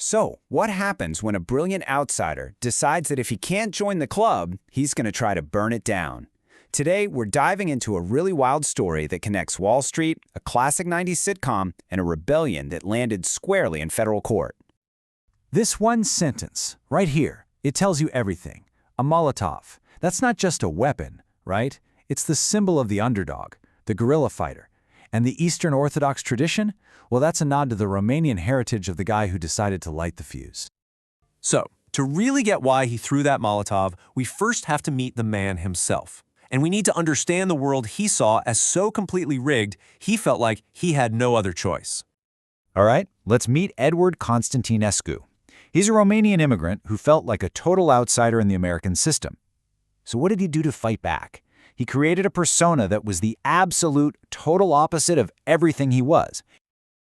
So, what happens when a brilliant outsider decides that if he can't join the club, he's going to try to burn it down? Today, we're diving into a really wild story that connects Wall Street, a classic 90s sitcom, and a rebellion that landed squarely in federal court. This one sentence, right here, it tells you everything. A Molotov. That's not just a weapon, right? It's the symbol of the underdog, the guerrilla fighter. And the Eastern Orthodox tradition? Well, that's a nod to the Romanian heritage of the guy who decided to light the fuse. So, to really get why he threw that Molotov, we first have to meet the man himself. And we need to understand the world he saw as so completely rigged, he felt like he had no other choice. All right, let's meet Edward Constantinescu. He's a Romanian immigrant who felt like a total outsider in the American system. So what did he do to fight back? He created a persona that was the absolute, total opposite of everything he was.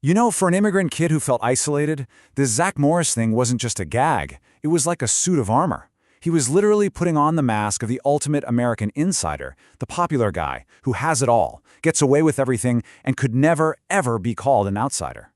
You know, for an immigrant kid who felt isolated, this Zach Morris thing wasn't just a gag. It was like a suit of armor. He was literally putting on the mask of the ultimate American insider, the popular guy who has it all, gets away with everything, and could never, ever be called an outsider.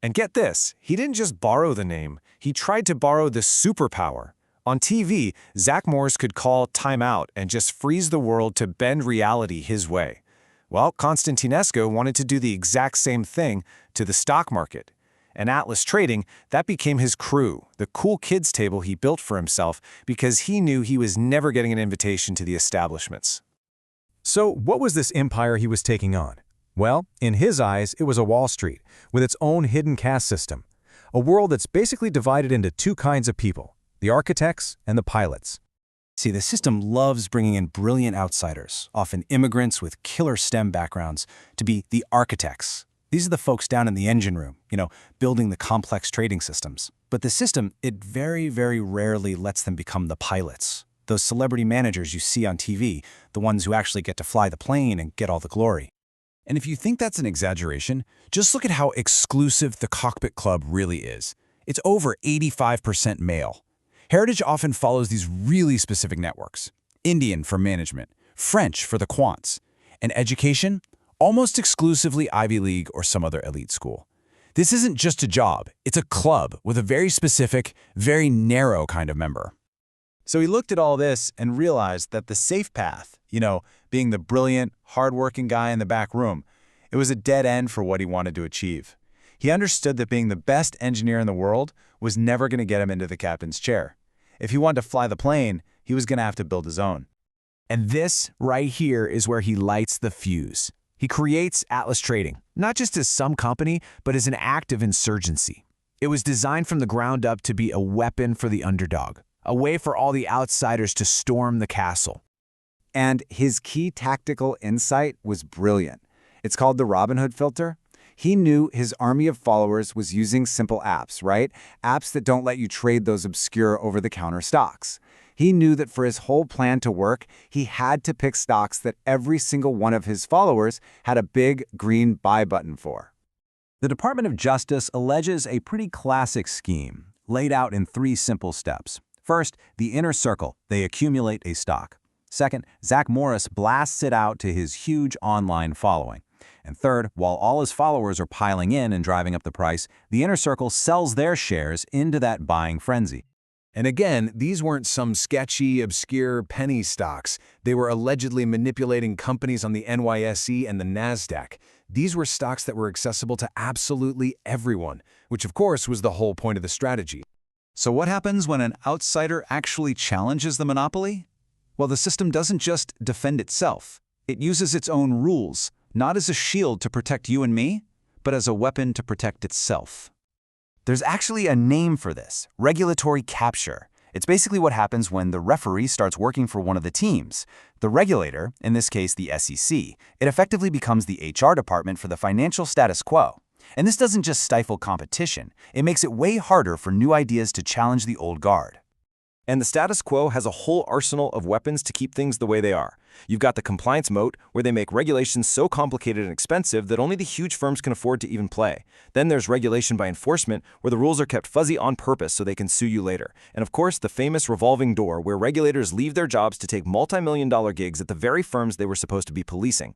And get this, he didn't just borrow the name, he tried to borrow the superpower. On TV, Zach Morris could call timeout and just freeze the world to bend reality his way. Well, Constantinescu wanted to do the exact same thing to the stock market. And Atlas Trading, that became his crew, the cool kids table he built for himself because he knew he was never getting an invitation to the establishments. So what was this empire he was taking on? Well, in his eyes, it was a Wall Street with its own hidden caste system, a world that's basically divided into two kinds of people, the architects and the pilots. See, the system loves bringing in brilliant outsiders, often immigrants with killer STEM backgrounds, to be the architects. These are the folks down in the engine room, building the complex trading systems. But the system, it very, very rarely lets them become the pilots. Those celebrity managers you see on TV, the ones who actually get to fly the plane and get all the glory. And if you think that's an exaggeration, just look at how exclusive the Cockpit Club really is. It's over 85% male. Heritage often follows these really specific networks. Indian for management, French for the quants, and education, almost exclusively Ivy League or some other elite school. This isn't just a job, it's a club with a very specific, very narrow kind of member. So he looked at all this and realized that the safe path, being the brilliant, hardworking guy in the back room, it was a dead end for what he wanted to achieve. He understood that being the best engineer in the world was never going to get him into the captain's chair. If he wanted to fly the plane, he was going to have to build his own. And this right here is where he lights the fuse. He creates Atlas Trading, not just as some company, but as an act of insurgency. It was designed from the ground up to be a weapon for the underdog, a way for all the outsiders to storm the castle. And his key tactical insight was brilliant. It's called the Robin Hood filter. He knew his army of followers was using simple apps, right? Apps that don't let you trade those obscure over-the-counter stocks. He knew that for his whole plan to work, he had to pick stocks that every single one of his followers had a big green buy button for. The Department of Justice alleges a pretty classic scheme, laid out in 3 simple steps. First, the inner circle, they accumulate a stock. Second, Zach Morris blasts it out to his huge online following. And third, while all his followers are piling in and driving up the price, the inner circle sells their shares into that buying frenzy. And again, these weren't some sketchy, obscure penny stocks. They were allegedly manipulating companies on the NYSE and the NASDAQ. These were stocks that were accessible to absolutely everyone, which of course was the whole point of the strategy. So what happens when an outsider actually challenges the monopoly? Well, the system doesn't just defend itself. It uses its own rules, not as a shield to protect you and me, but as a weapon to protect itself. There's actually a name for this, regulatory capture. It's basically what happens when the referee starts working for one of the teams. The regulator, in this case the SEC, it effectively becomes the HR department for the financial status quo. And this doesn't just stifle competition, it makes it way harder for new ideas to challenge the old guard. And the status quo has a whole arsenal of weapons to keep things the way they are. You've got the compliance moat, where they make regulations so complicated and expensive that only the huge firms can afford to even play. Then there's regulation by enforcement, where the rules are kept fuzzy on purpose so they can sue you later. And of course, the famous revolving door, where regulators leave their jobs to take multi-million-dollar gigs at the very firms they were supposed to be policing.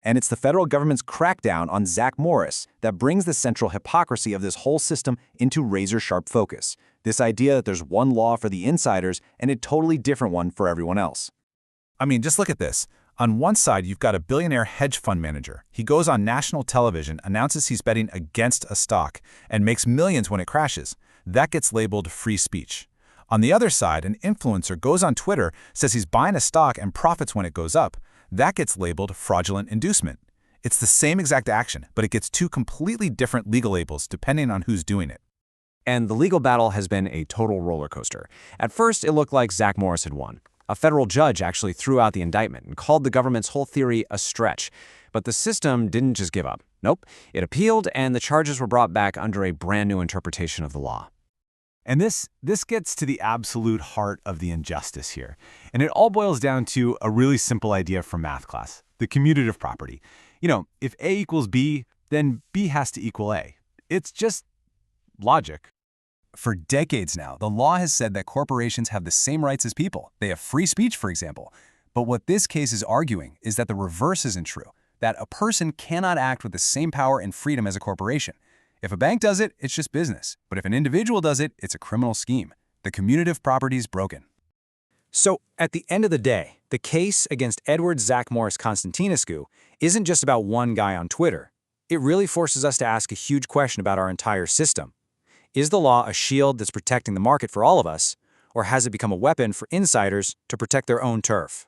And it's the federal government's crackdown on Zach Morris that brings the central hypocrisy of this whole system into razor-sharp focus. This idea that there's one law for the insiders and a totally different one for everyone else. I mean, just look at this. On one side, you've got a billionaire hedge fund manager. He goes on national television, announces he's betting against a stock, and makes millions when it crashes. That gets labeled free speech. On the other side, an influencer goes on Twitter, says he's buying a stock and profits when it goes up. That gets labeled fraudulent inducement. It's the same exact action, but it gets two completely different legal labels depending on who's doing it. And the legal battle has been a total roller coaster. At first, it looked like Zach Morris had won. A federal judge actually threw out the indictment and called the government's whole theory a stretch. But the system didn't just give up. Nope, it appealed, and the charges were brought back under a brand new interpretation of the law. And this gets to the absolute heart of the injustice here. And it all boils down to a really simple idea from math class, the commutative property. You know, if A equals B, then B has to equal A. It's just logic. For decades now, the law has said that corporations have the same rights as people. They have free speech, for example. But what this case is arguing is that the reverse isn't true, that a person cannot act with the same power and freedom as a corporation. If a bank does it, it's just business. But if an individual does it, it's a criminal scheme. The commutative property's broken. So, at the end of the day, the case against Edward Zach Morris Constantinescu isn't just about one guy on Twitter. It really forces us to ask a huge question about our entire system. Is the law a shield that's protecting the market for all of us, or has it become a weapon for insiders to protect their own turf?